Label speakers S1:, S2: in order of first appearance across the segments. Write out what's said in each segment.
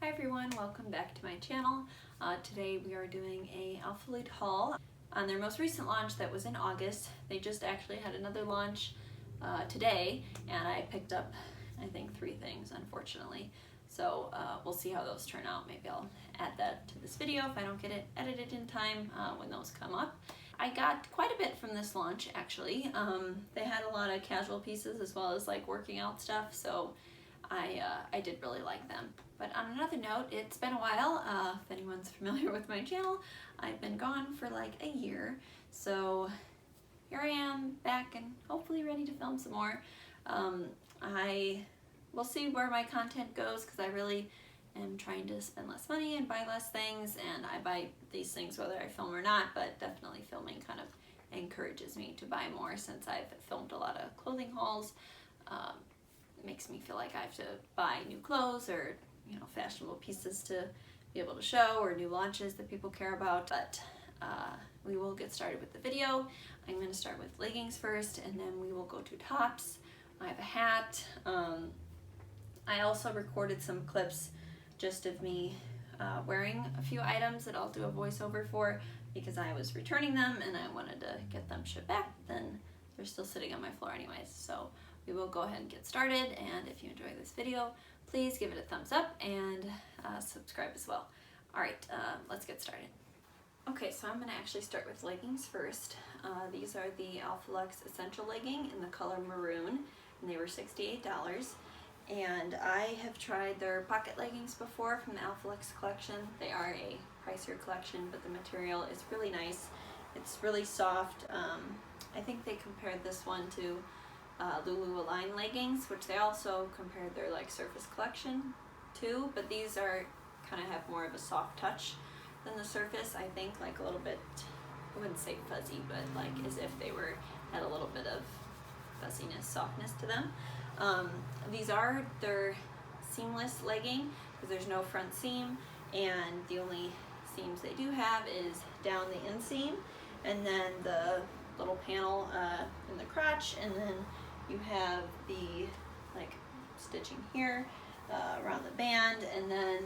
S1: Hi everyone, welcome back to my channel. Today we are doing a Alphalete haul. On their most recent launch that was in August, they just actually had another launch today, and I picked up I think 3 things, unfortunately. So we'll see how those turn out. Maybe I'll add that to this video if I don't get it edited in time when those come up. I got quite a bit from this launch actually. They had a lot of casual pieces as well as like working out stuff, so I did really like them. But on another note, it's been a while. If anyone's familiar with my channel, I've been gone for like a year. So here I am back and hopefully ready to film some more. We'll see where my content goes because I really am trying to spend less money and buy less things, and I buy these things whether I film or not, but definitely filming kind of encourages me to buy more since I've filmed a lot of clothing hauls. It makes me feel like I have to buy new clothes or fashionable pieces to be able to show, or new launches that people care about. But we will get started with the video. I'm going to start with leggings first, and then we will go to tops. I have a hat. I also recorded some clips just of me wearing a few items that I'll do a voiceover for because I was returning them and I wanted to get them shipped back. Then they're still sitting on my floor anyways. So we will go ahead and get started, and if you enjoy this video, please give it a thumbs up and subscribe as well. Alright, let's get started. Okay, so I'm going to actually start with leggings first. These are the Alphalete Essential Legging in the color maroon, and they were $68. And I have tried their pocket leggings before from the Alphalete collection. They are a pricier collection, but the material is really nice. It's really soft. I think they compared this one to Lulu Align leggings, which they also compared their like Surface collection to, but these are kind of have more of a soft touch than the Surface. I think like a little bit, I wouldn't say fuzzy, but like as if they had a little bit of fuzziness, softness to them. These are their seamless legging because there's no front seam, and the only seams they do have is down the inseam and then the little panel in the crotch, and then you have the like stitching here around the band, and then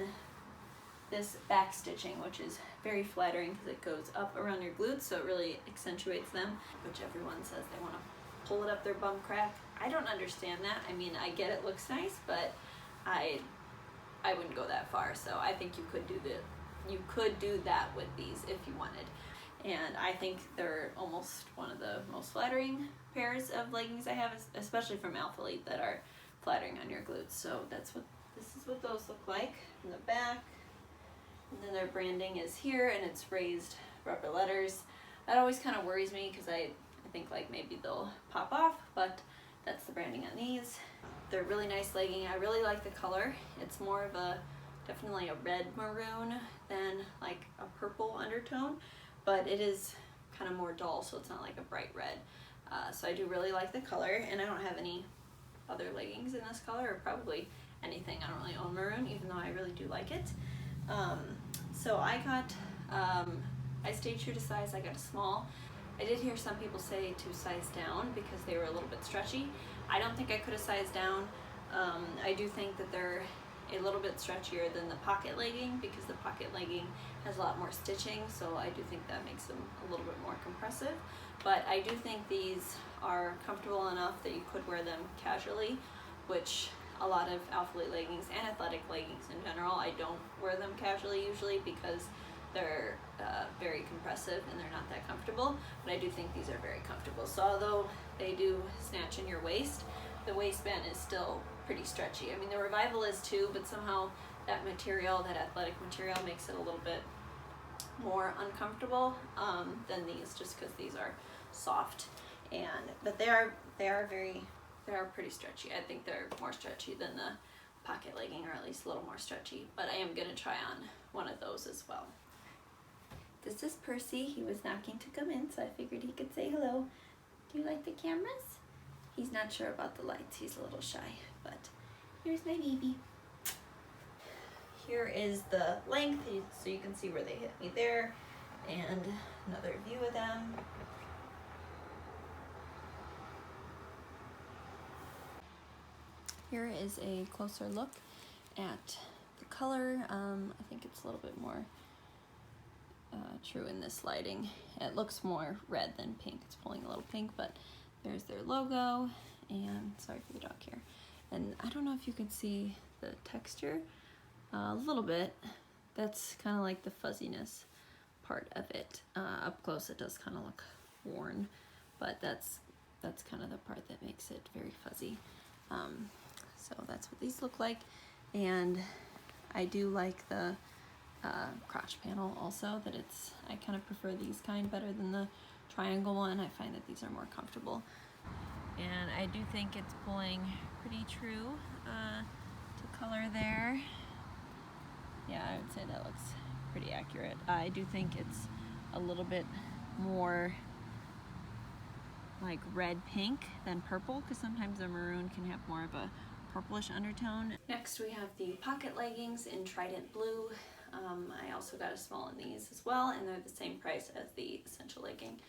S1: this back stitching, which is very flattering because it goes up around your glutes, so it really accentuates them, which everyone says they want to pull it up their bum crack. I don't understand that. I mean, I get it looks nice, but I wouldn't go that far. So I think you could do that with these if you wanted. And I think they're almost one of the most flattering pairs of leggings I have, especially from Alphalete, that are flattering on your glutes. So this is what those look like in the back. And then their branding is here, and it's raised rubber letters. That always kind of worries me because I think like maybe they'll pop off, but that's the branding on these. They're really nice legging. I really like the color. It's more of definitely a red maroon than like a purple undertone, but it is kind of more dull, so it's not like a bright red. So I do really like the color, and I don't have any other leggings in this color, or probably anything. I don't really own maroon, even though I really do like it. So I got, I stayed true to size. I got a small. I did hear some people say to size down because they were a little bit stretchy. I don't think I could have sized down. I do think that they're a little bit stretchier than the pocket legging because the pocket legging has a lot more stitching, so I do think that makes them a little bit more compressive. But I do think these are comfortable enough that you could wear them casually, which a lot of Alphalete leggings and athletic leggings in general, I don't wear them casually usually because they're very compressive and they're not that comfortable, but I do think these are very comfortable. So although they do snatch in your waist, the waistband is still pretty stretchy. I mean, the Revival is too, but somehow that material, that athletic material, makes it a little bit more uncomfortable than these, just because these are soft. But they are pretty stretchy. I think they're more stretchy than the pocket legging, or at least a little more stretchy, but I am gonna try on one of those as well. This is Percy. He was knocking to come in, so I figured he could say hello. Do you like the cameras? He's not sure about the lights. He's a little shy, but here's my baby. Here is the length, so you can see where they hit me there, and another view of them. Here is a closer look at the color. I think it's a little bit more true in this lighting. It looks more red than pink. It's pulling a little pink, but there's their logo, and sorry for the dog here. And I don't know if you can see the texture a little bit. That's kind of like the fuzziness part of it. Up close it does kind of look worn, but that's kind of the part that makes it very fuzzy. So that's what these look like, and I do like the crotch panel also, that I kind of prefer these kind better than the triangle one. I find that these are more comfortable, and I do think it's pulling pretty true to color there. Yeah, I would say that looks pretty accurate. I do think it's a little bit more like red pink than purple, because sometimes the maroon can have more of a purplish undertone. Next we have the pocket leggings in Trident Blue. I also got a small in these as well, and they're the same price as the essential legging.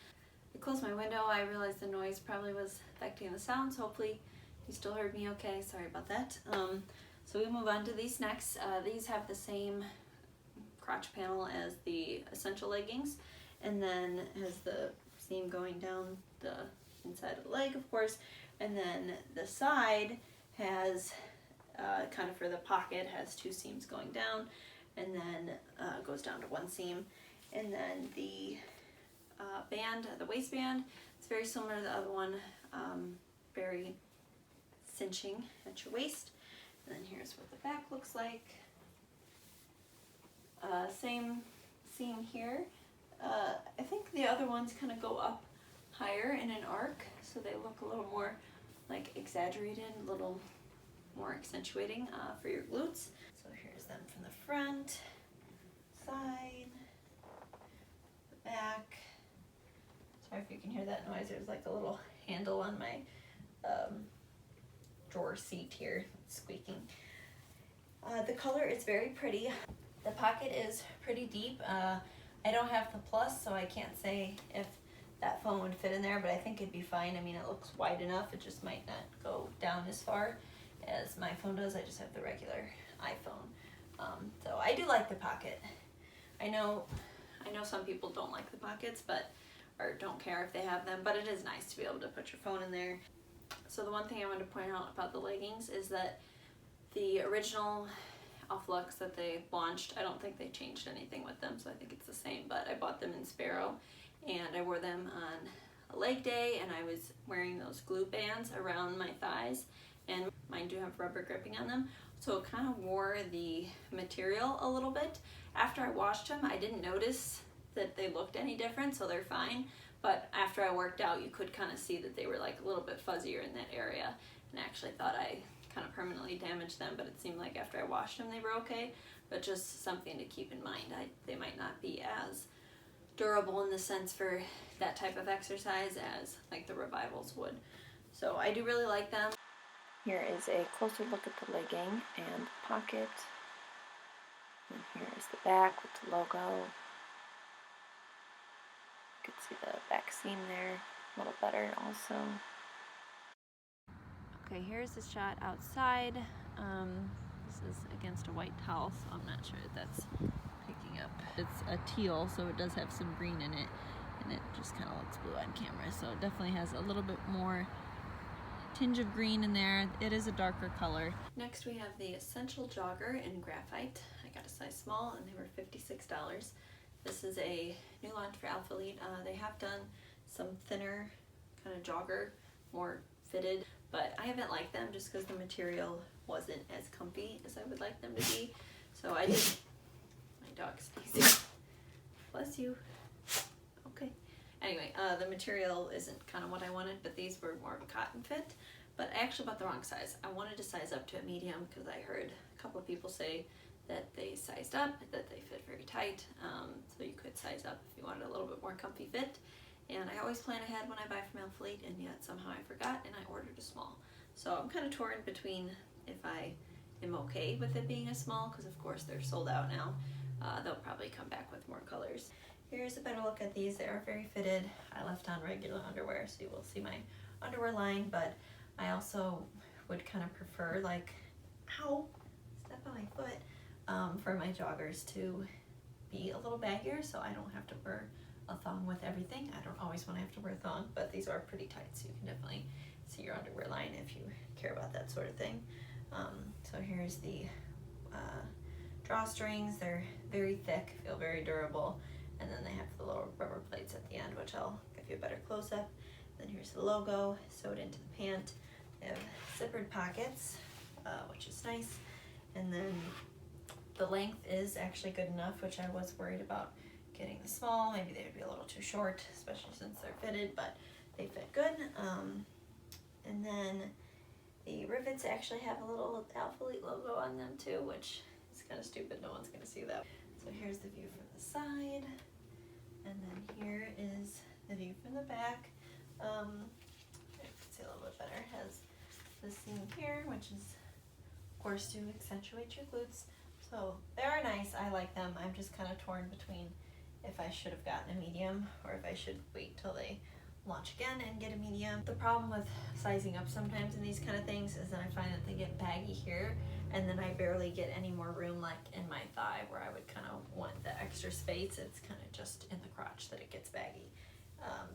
S1: I closed my window. I realized the noise probably was affecting the sound, so hopefully you still heard me okay. Sorry about that. So we move on to these next. These have the same crotch panel as the essential leggings, and then has the seam going down the inside of the leg, of course, and then the side has kind of for the pocket has two seams going down, and then goes down to one seam, and then the band, the waistband, it's very similar to the other one, very cinching at your waist. And then here's what the back looks like. Same seam here. I think the other ones kind of go up higher in an arc, so they look a little more like exaggerated, a little more accentuating for your glutes. So here's them from the front, side, the back. Sorry if you can hear that noise. There's like a little handle on my drawer seat here, squeaking. The color is very pretty. The pocket is pretty deep. I don't have the plus, so I can't say if that phone would fit in there, but I think it'd be fine. I mean, it looks wide enough. It just might not go down as far as my phone does. I just have the regular iPhone. So I do like the pocket. I know some people don't like the pockets, or don't care if they have them, but it is nice to be able to put your phone in there. So the one thing I wanted to point out about the leggings is that the original Alphalete that they launched, I don't think they changed anything with them, so I think it's the same, but I bought them in Sparrow, and I wore them on a leg day, and I was wearing those glue bands around my thighs, and mine do have rubber gripping on them, so it kind of wore the material a little bit. After I washed them, I didn't notice that they looked any different, so they're fine, but after I worked out, you could kind of see that they were like a little bit fuzzier in that area, and I actually thought I kind of permanently damaged them, but it seemed like after I washed them they were okay. But just something to keep in mind. They might not be as durable in the sense for that type of exercise as like the Revivals would. So I do really like them. Here is a closer look at the legging and pocket. And here is the back with the logo. You can see the back seam there a little better also. Okay, here's the shot outside. This is against a white towel, so I'm not sure if that's picking up. It's a teal, so it does have some green in it, and it just kind of looks blue on camera, so it definitely has a little bit more tinge of green in there. It is a darker color. Next we have the Essential Jogger in Graphite. I got a size small, and they were $56. This is a new launch for Alphalete. They have done some thinner kind of jogger, more fitted, but I haven't liked them just because the material wasn't as comfy as I would like them to be. So I did, my dog's sneezing. Bless you. Okay. Anyway, the material isn't kind of what I wanted, but these were more of a cotton fit. But I actually bought the wrong size. I wanted to size up to a medium because I heard a couple of people say that they sized up, that they fit very tight. So you could size up if you wanted a little bit more comfy fit. And I always plan ahead when I buy from Alphalete, and yet somehow I forgot and I ordered a small. So I'm kind of torn between if I am okay with it being a small, because of course they're sold out now. They'll probably come back with more colors. Here's a better look at these. They are very fitted. I left on regular underwear, so you will see my underwear line, but I also would kind of prefer, like, ow, step on my foot, for my joggers to be a little baggier, so I don't have to wear a thong with everything. I don't always want to have to wear a thong, but these are pretty tight, so you can definitely see your underwear line if you care about that sort of thing. So here's the drawstrings. They're very thick, feel very durable, and then they have the little rubber plates at the end, which I'll give you a better close-up. Then here's the logo sewed into the pant. They have zippered pockets, which is nice, and then the length is actually good enough, which I was worried about getting the small. Maybe they would be a little too short, especially since they're fitted, but they fit good. And then the rivets actually have a little Alphalete logo on them too, which is kind of stupid. No one's gonna see that. So here's the view from the side, and then here is the view from the back. You can see a little bit better. It has the seam here, which is of course to accentuate your glutes. So they are nice. I like them. I'm just kind of torn between if I should have gotten a medium or if I should wait till they launch again and get a medium. The problem with sizing up sometimes in these kind of things is that I find that they get baggy here, and then I barely get any more room like in my thigh where I would kind of want the extra space. It's kind of just in the crotch that it gets baggy.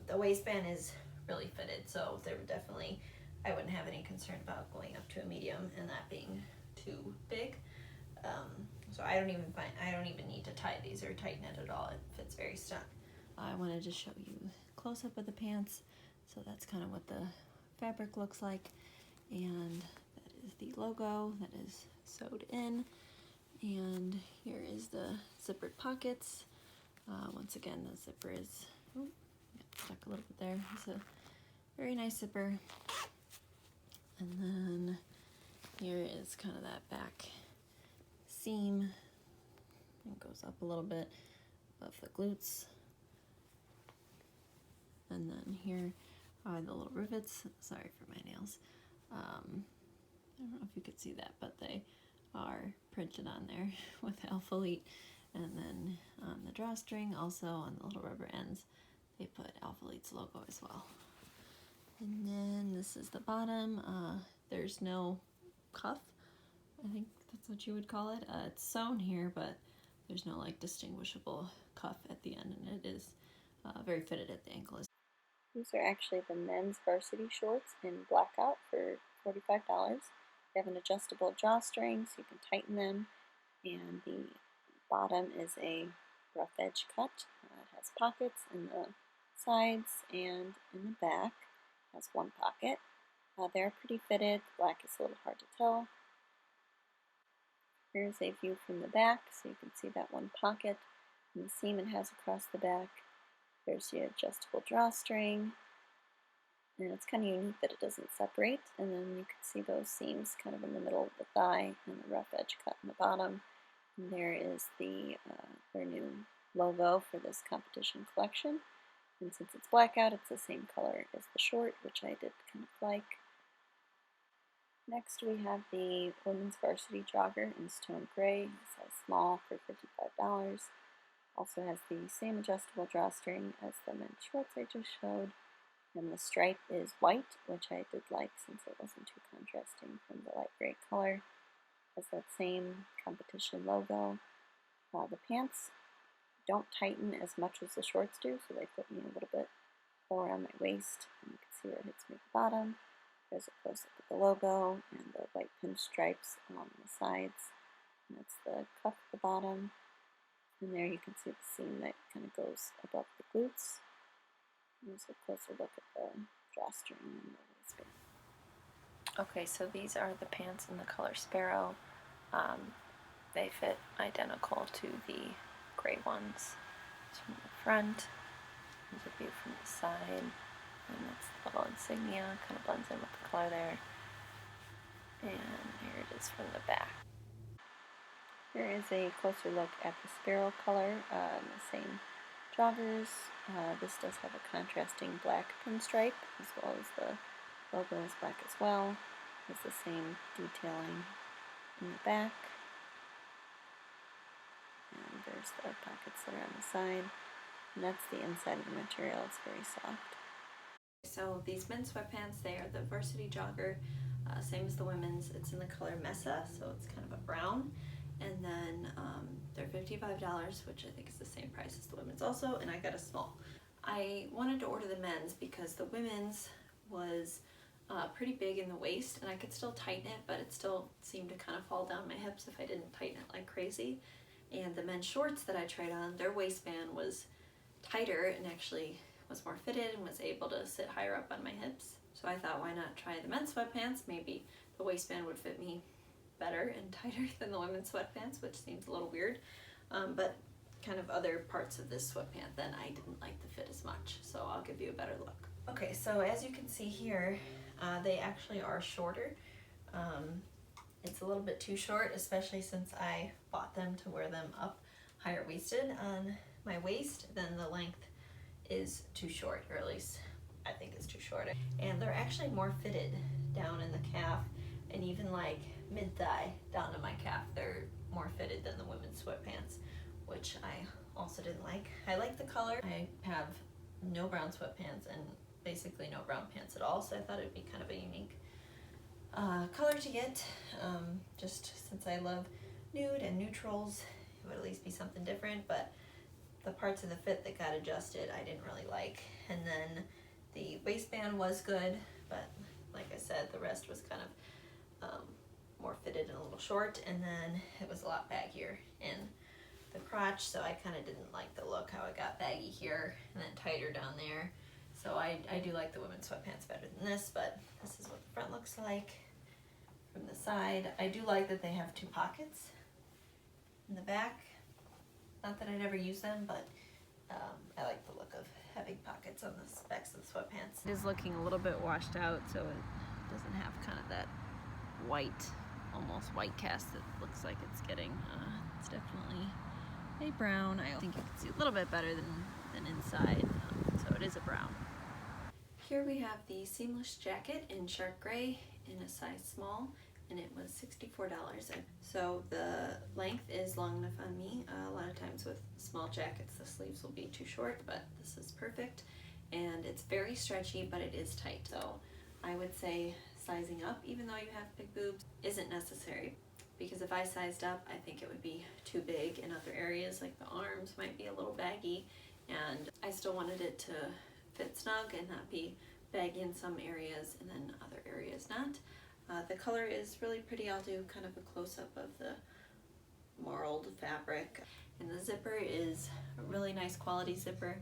S1: The waistband is really fitted, so they were definitely, I wouldn't have any concern about going up to a medium and that being too big. So I don't even need to tie these or tighten it at all. It fits very snug. I wanted to show you close up of the pants. So that's kind of what the fabric looks like. And that is the logo that is sewed in. And here is the zippered pockets. Once again, the zipper is, got stuck a little bit there. It's a very nice zipper. And then here is kind of that back seam. It goes up a little bit above the glutes. And then here are the little rivets. Sorry for my nails. I don't know if you could see that, but they are printed on there with Alphalete. And then on the drawstring, also on the little rubber ends, they put Alphalete's logo as well. And then this is the bottom. There's no cuff. I think that's what you would call it. It's sewn here, but there's no like distinguishable cuff at the end, and it is very fitted at the ankle. These are actually the men's varsity shorts in Blackout for $45. They have an adjustable drawstring, so you can tighten them, and the bottom is a rough edge cut. It has pockets in the sides and in the back. It has one pocket. They're pretty fitted. Black is a little hard to tell. Here's a view from the back, so you can see that one pocket and the seam it has across the back. There's the adjustable drawstring, and it's kind of unique that it doesn't separate. And then you can see those seams kind of in the middle of the thigh and the rough edge cut in the bottom. And there is their new logo for this competition collection. And since it's blackout, it's the same color as the short, which I did kind of like. Next we have the women's varsity jogger in stone gray, size small for $55. Also has the same adjustable drawstring as the men's shorts I just showed. And the stripe is white, which I did like since it wasn't too contrasting from the light gray color. Has that same competition logo. The pants don't tighten as much as the shorts do, so they fit me a little bit lower on my waist. And you can see where it hits me at the bottom. There's a close-up of the logo and the white pinstripes along the sides. And that's the cuff at the bottom. And there you can see the seam that kind of goes above the glutes. Here's a closer look at the drawstring and the waistband. Okay, so these are the pants in the color Sparrow. They fit identical to the gray ones. It's from the front. There's a view from the side. And that's the little insignia, kind of blends in with the color there. And here it is from the back. Here is a closer look at the Sparrow color, the same joggers. This does have a contrasting black pinstripe, as well as the logo is black as well. It's the same detailing in the back. And there's the pockets that are on the side. And that's the inside of the material. It's very soft. So these men's sweatpants, they are the varsity jogger, same as the women's. It's in the color Mesa, so it's kind of a brown. and then they're $55, which I think is the same price as the women's also, and I got a small. I wanted to order the men's because the women's was pretty big in the waist, and I could still tighten it, but it still seemed to kind of fall down my hips if I didn't tighten it like crazy. And the men's shorts that I tried on, their waistband was tighter and actually was more fitted and was able to sit higher up on my hips. So I thought, why not try the men's sweatpants? Maybe the waistband would fit me better and tighter than the women's sweatpants, which seems a little weird. But kind of other parts of this sweatpant, then I didn't like the fit as much. So I'll give you a better look. Okay, so as you can see here, they actually are shorter. It's a little bit too short, especially since I bought them to wear them up higher waisted on my waist. Then the length is too short, or at least I think it's too short. And they're actually more fitted down in the calf and even like mid-thigh down to my calf. They're more fitted than the women's sweatpants, which I also didn't like. I like the color. I have no brown sweatpants and basically no brown pants at all, so I thought it'd be kind of a unique color to get. Just since I love nude and neutrals, it would at least be something different, but the parts of the fit that got adjusted I didn't really like. And then the waistband was good, but like I said, the rest was kind of more fitted and a little short, and then it was a lot baggier in the crotch, so I kind of didn't like the look, how it got baggy here and then tighter down there. So I do like the women's sweatpants better than this, but this is what the front looks like from the side. I do like that they have two pockets in the back. Not that I'd ever use them, but I like the look of having pockets on the backs of the sweatpants. It is looking a little bit washed out, so it doesn't have kind of that white, almost white cast that looks like it's getting. It's definitely a brown. I think you can see a little bit better than inside, so it is a brown. Here we have the seamless jacket in sharp gray in a size small, and it was $64. So the length is long enough on me. A lot of times with small jackets the sleeves will be too short, but this is perfect. And it's very stretchy, but it is tight. So I would say sizing up, even though you have big boobs, isn't necessary. Because if I sized up, I think it would be too big in other areas, like the arms might be a little baggy, and I still wanted it to fit snug and not be baggy in some areas and then other areas not. The color is really pretty. I'll do kind of a close-up of the marled fabric. And the zipper is a really nice quality zipper.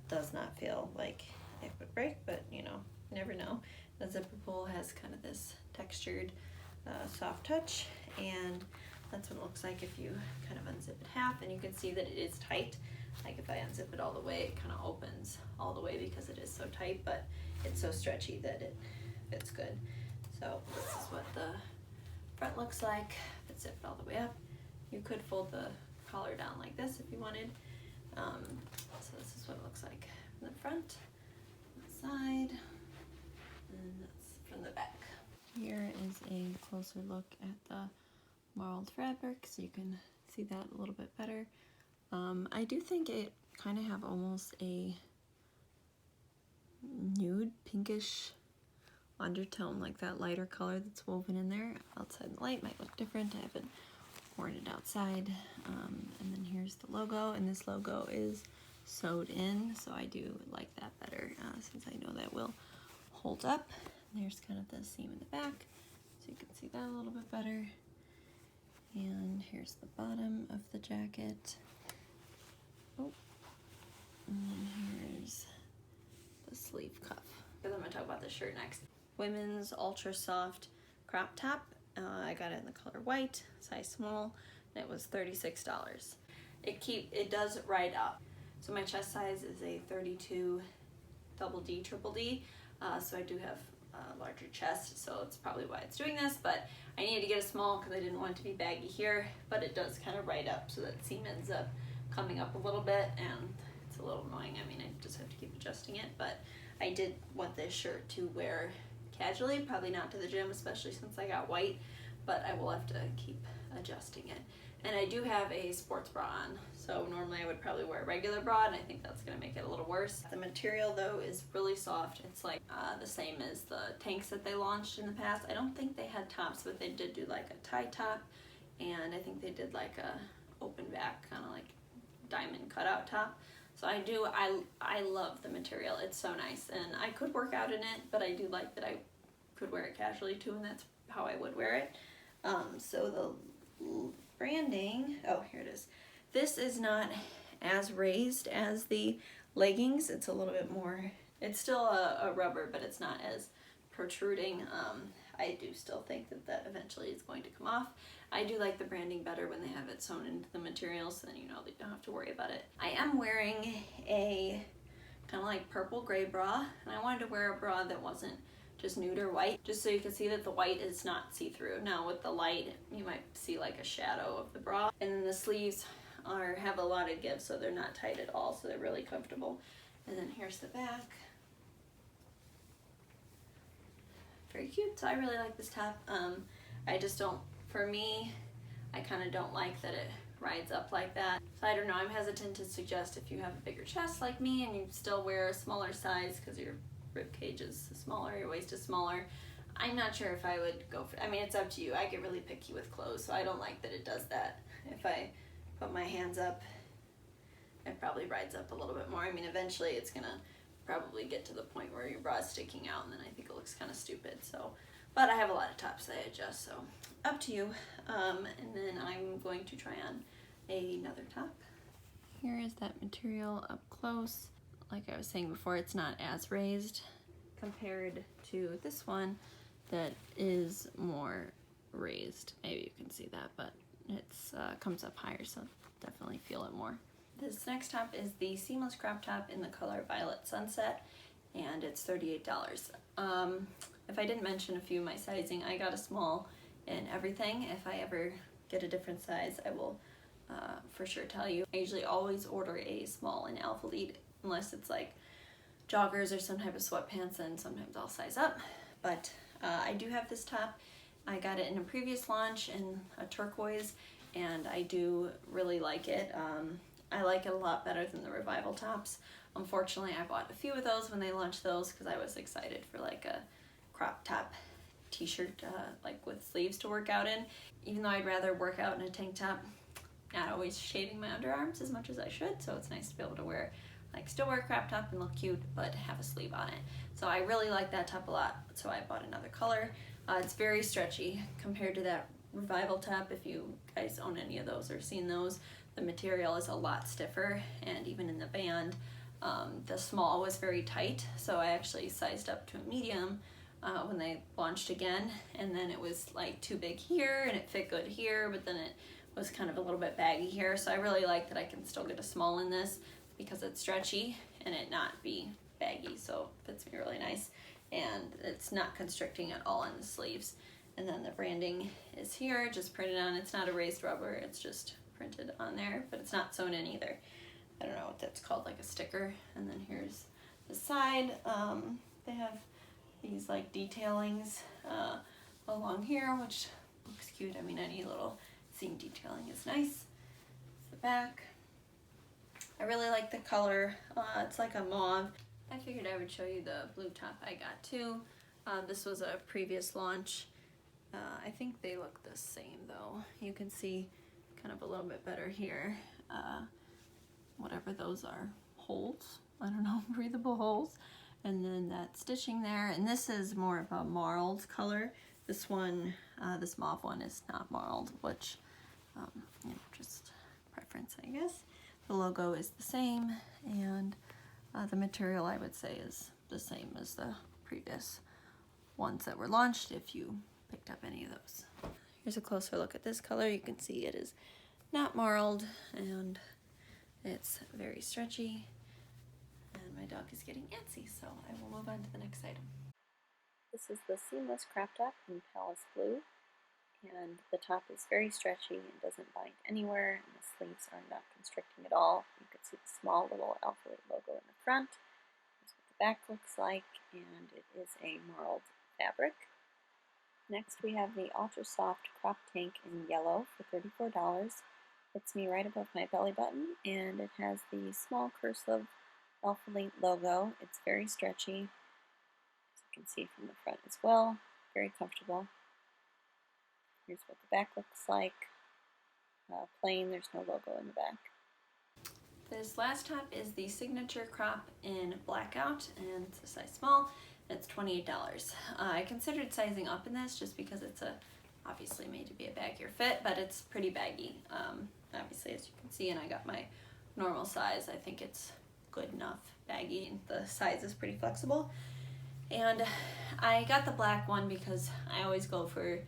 S1: Does not feel like it would break, but you know, you never know. The zipper pull has kind of this textured soft touch, and that's what it looks like if you kind of unzip it half, and you can see that it is tight. Like if I unzip it all the way, it kind of opens all the way because it is so tight, but it's so stretchy that it fits good. So this is what the front looks like. If it's zipped all the way up, you could fold the collar down like this if you wanted. So this is what it looks like from the front, the side, and that's from the back. Here is a closer look at the marled fabric, so you can see that a little bit better. I do think it kind of have almost a nude pinkish undertone, like that lighter color that's woven in there. Outside the light might look different. I haven't worn it outside. And then here's the logo, and this logo is sewed in, so I do like that better since I know that will hold up. There's kind of the seam in the back, so you can see that a little bit better. And here's the bottom of the jacket. Oh, and then here's the sleeve cuff. I'm going to talk about the shirt next. Women's ultra soft crop top. I got it in the color white, size small, and it was $36. It does ride up. So my chest size is a 32 double D, triple D. So I do have a larger chest, so it's probably why it's doing this, but I needed to get a small because I didn't want it to be baggy here, but it does kind of ride up, so that seam ends up coming up a little bit, and it's a little annoying. I mean, I just have to keep adjusting it, but I did want this shirt to wear casually, probably not to the gym, especially since I got white, but I will have to keep adjusting it. And I do have a sports bra on, so normally I would probably wear a regular bra, and I think that's going to make it a little worse. The material, though, is really soft. It's like the same as the tanks that they launched in the past. I don't think they had tops, but they did do like a tie top and I think they did like a open back, kind of like diamond cutout top. So I love the material. It's so nice, and I could work out in it, but I do like that I could wear it casually too, and that's how I would wear it. So the branding, oh, here it is. This is not as raised as the leggings. It's a little bit more, it's still a rubber, but it's not as protruding. I do still think that eventually is going to come off. I do like the branding better when they have it sewn into the material, so then you know that you don't have to worry about it. I am wearing a kind of like purple gray bra, and I wanted to wear a bra that wasn't just nude or white, just so you can see that the white is not see-through. Now with the light, you might see like a shadow of the bra. And then the sleeves have a lot of give, so they're not tight at all, so they're really comfortable. And then here's the back. Very cute. So I really like this top. I just don't, for me, I kind of don't like that it rides up like that. So I don't know, I'm hesitant to suggest if you have a bigger chest like me and you still wear a smaller size because your rib cage is smaller, your waist is smaller. I'm not sure if I would go for, I mean, it's up to you. I get really picky with clothes, so I don't like that it does that. If I put my hands up, it probably rides up a little bit more. I mean, eventually it's gonna probably get to the point where your bra is sticking out, and then I think it looks kind of stupid. So, but I have a lot of tops that I adjust, so up to you. And then I'm going to try on another top. Here is that material up close. Like I was saying before, it's not as raised compared to this one that is more raised. Maybe you can see that, but it's comes up higher, so definitely feel it more. This next top is the seamless crop top in the color Violet Sunset, and it's $38. If I didn't mention a few of my sizing, I got a small in everything. If I ever get a different size, I will for sure tell you. I usually always order a small in Alphalete, unless it's like joggers or some type of sweatpants, and sometimes I'll size up. But I do have this top. I got it in a previous launch in a turquoise, and I do really like it. I like it a lot better than the Revival tops. Unfortunately, I bought a few of those when they launched those because I was excited for like a crop top t-shirt like with sleeves to work out in. Even though I'd rather work out in a tank top, not always shading my underarms as much as I should, so it's nice to be able to wear, like, still wear a crop top and look cute, but have a sleeve on it. So I really like that top a lot, so I bought another color. It's very stretchy compared to that Revival top. If you guys own any of those or seen those, the material is a lot stiffer, and even in the band, the small was very tight, so I actually sized up to a medium when they launched again, and then it was like too big here and it fit good here, but then it was kind of a little bit baggy here. So I really like that I can still get a small in this because it's stretchy and it not be baggy, so it fits me really nice, and it's not constricting at all in the sleeves. And then the branding is here, just printed on. It's not a raised rubber, it's just printed on there, but it's not sewn in either. I don't know what that's called, like a sticker. And then here's the side. They have these like detailings along here, which looks cute. I mean, any little seam detailing is nice. The back. I really like the color. It's like a mauve. I figured I would show you the blue top I got too. This was a previous launch. I think they look the same though. You can see kind of a little bit better here. Whatever those are, holes, I don't know, breathable holes. And then that stitching there, and this is more of a marled color. This one, this mauve one is not marled, which, you know, just preference, I guess. The logo is the same, and the material, I would say, is the same as the previous ones that were launched, if you picked up any of those. Here's a closer look at this color. You can see it is not marled, and it's very stretchy, and my dog is getting antsy, so I will move on to the next item. This is the seamless crop top in Palace Blue, and the top is very stretchy and doesn't bind anywhere, and the sleeves are not constricting at all. You can see the small little Alphalete logo in the front. That's what the back looks like, and it is a marled fabric. Next we have the Ultra Soft Crop Tank in yellow for $34. Fits me right above my belly button, and it has the small cursive Alphalete logo. It's very stretchy, as you can see from the front as well. Very comfortable. Here's what the back looks like. plain, there's no logo in the back. This last top is the signature crop in Blackout, and it's a size small. It's $28. I considered sizing up in this just because it's obviously made to be a baggier fit, but it's pretty baggy. Obviously, as you can see, and I got my normal size. I think it's good enough baggy, and the size is pretty flexible. And I got the black one because I always go for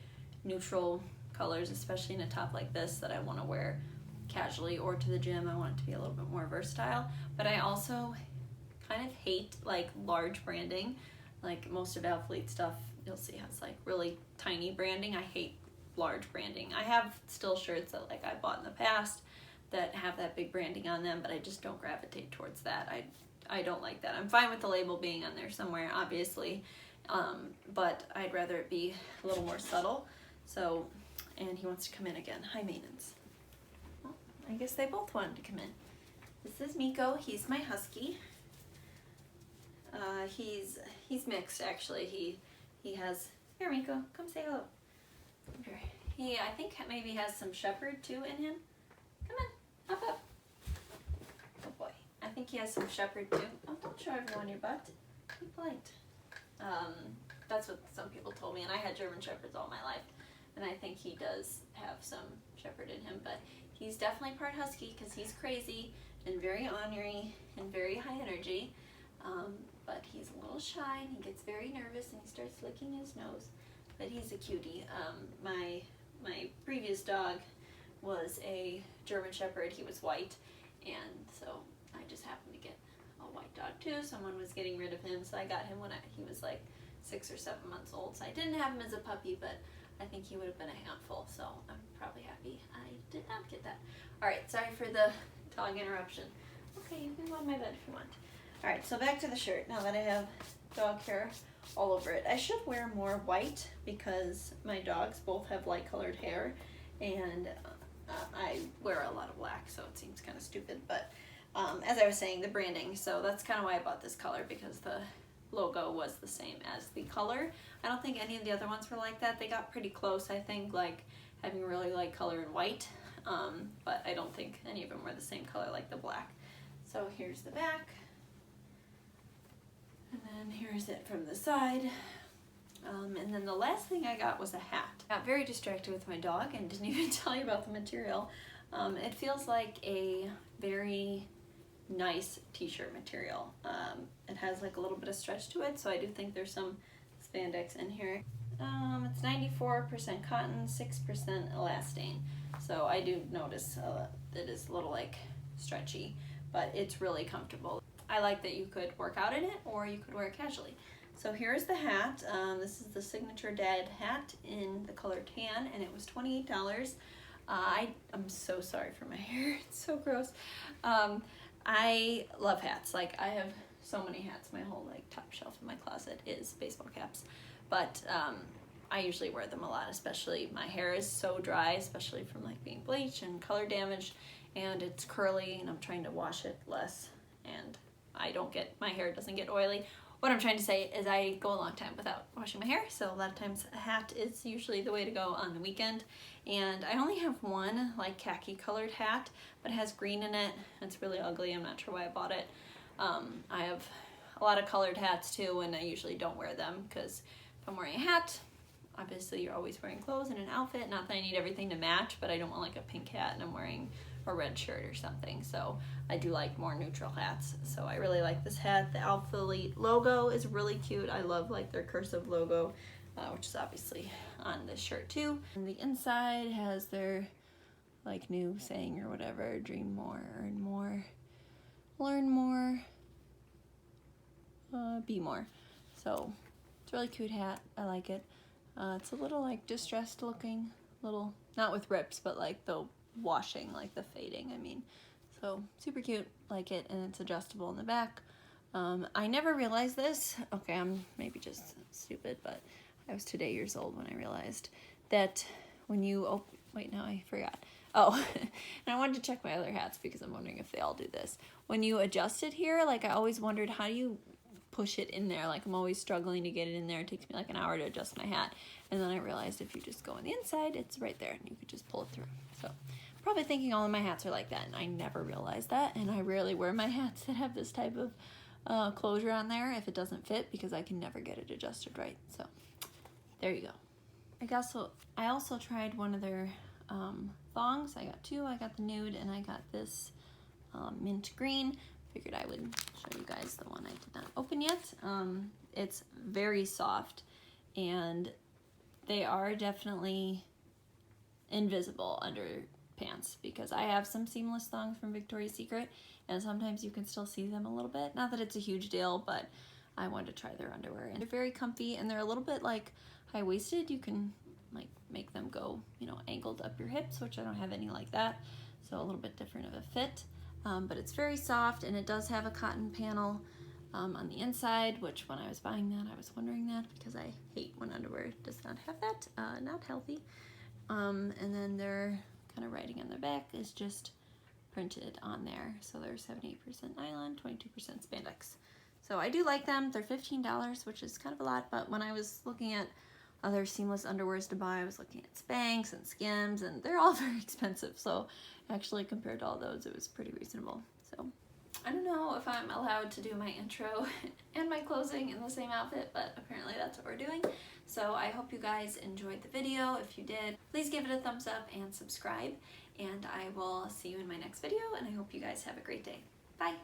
S1: neutral colors, especially in a top like this that I want to wear casually or to the gym. I want it to be a little bit more versatile, but I also kind of hate like large branding. Like most of Alphalete stuff, you'll see has like really tiny branding. I hate large branding. I have still shirts that like I bought in the past that have that big branding on them, but I just don't gravitate towards that. I don't like that. I'm fine with the label being on there somewhere, obviously, but I'd rather it be a little more subtle. So, and he wants to come in again. High maintenance. Well, I guess they both wanted to come in. This is Miko. He's my husky. He's mixed actually. He has, here Miko, come say hello. Here. He I think maybe has some shepherd too in him. Come on, up. Oh boy. I think he has some shepherd too. Oh, don't show everyone your butt. Be polite. That's what some people told me, and I had German shepherds all my life, and I think he does have some shepherd in him, but he's definitely part husky because he's crazy and very ornery and very high energy. But he's a little shy and he gets very nervous and he starts licking his nose. But he's a cutie. My previous dog was a German Shepherd. He was white, and so I just happened to get a white dog too. Someone was getting rid of him, so I got him when he was like 6 or 7 months old. So I didn't have him as a puppy, but I think he would have been a handful. So I'm probably happy I did not get that. All right, sorry for the dog interruption. Okay, you can go on my bed if you want. Alright, so back to the shirt, now that I have dog hair all over it. I should wear more white because my dogs both have light colored hair, and I wear a lot of black, so it seems kind of stupid. But as I was saying, the branding, so that's kind of why I bought this color, because the logo was the same as the color. I don't think any of the other ones were like that. They got pretty close, I think, like having really light color and white, but I don't think any of them were the same color like the black. So here's the back. And then here's it from the side. And then the last thing I got was a hat. I got very distracted with my dog and didn't even tell you about the material. It feels like a very nice t-shirt material. It has like a little bit of stretch to it, so I do think there's some spandex in here. It's 94% cotton, 6% elastane. So I do notice it is a little like stretchy, but it's really comfortable. I like that you could work out in it or you could wear it casually. So here's the hat. This is the signature dad hat in the color tan, and it was $28. I'm so sorry for my hair. It's so gross. I love hats. Like, I have so many hats. My whole like top shelf in my closet is baseball caps. But I usually wear them a lot, especially my hair is so dry, especially from like being bleached and color damaged, and it's curly, and I'm trying to wash it less, and my hair doesn't get oily. What I'm trying to say is I go a long time without washing my hair, so a lot of times a hat is usually the way to go on the weekend. And I only have one like khaki colored hat, but it has green in it. It's really ugly. I'm not sure why I bought it. I have a lot of colored hats too, and I usually don't wear them because if I'm wearing a hat, obviously you're always wearing clothes and an outfit. Not that I need everything to match, but I don't want like a pink hat and I'm wearing a red shirt or something. So I do like more neutral hats. So I really like this hat. The Alphalete logo is really cute. I love like their cursive logo, which is obviously on this shirt too. And the inside has their like new saying or whatever, dream more, earn more, learn more, be more. So it's a really cute hat. I like it. It's a little like distressed looking, little, not with rips, but like the washing, like the fading, I mean. So super cute, like it, and it's adjustable in the back. I never realized this. Okay, I'm maybe just stupid, but I was 2 years old when I realized that when you, wait, now I forgot. Oh, and I wanted to check my other hats because I'm wondering if they all do this. When you adjust it here, like I always wondered, how do you push it in there? Like I'm always struggling to get it in there. It takes me like an hour to adjust my hat. And then I realized if you just go on the inside, it's right there and you could just pull it through. So, Probably thinking all of my hats are like that, and I never realized that, and I rarely wear my hats that have this type of closure on there if it doesn't fit, because I can never get it adjusted right. So there you go. I also tried one of their thongs. I got two. I got the nude and I got this mint green. Figured I would show you guys the one I did not open yet. It's very soft, and they are definitely invisible under pants, because I have some seamless thongs from Victoria's Secret, and sometimes you can still see them a little bit. Not that it's a huge deal, but I wanted to try their underwear, and they're very comfy, and they're a little bit like high-waisted. You can like make them go, you know, angled up your hips, which I don't have any like that, so a little bit different of a fit. But it's very soft, and it does have a cotton panel on the inside, which when I was buying that, I was wondering that, because I hate when underwear does not have that. Not healthy. And then their kind of writing on their back is just printed on there. So they're 78% nylon, 22% spandex. So I do like them. They're $15, which is kind of a lot, but when I was looking at other seamless underwears to buy, I was looking at Spanx and Skims, and they're all very expensive. So actually, compared to all those, it was pretty reasonable. So I don't know if I'm allowed to do my intro and my closing in the same outfit, but apparently that's what we're doing. So I hope you guys enjoyed the video. If you did, please give it a thumbs up and subscribe, and I will see you in my next video, and I hope you guys have a great day. Bye!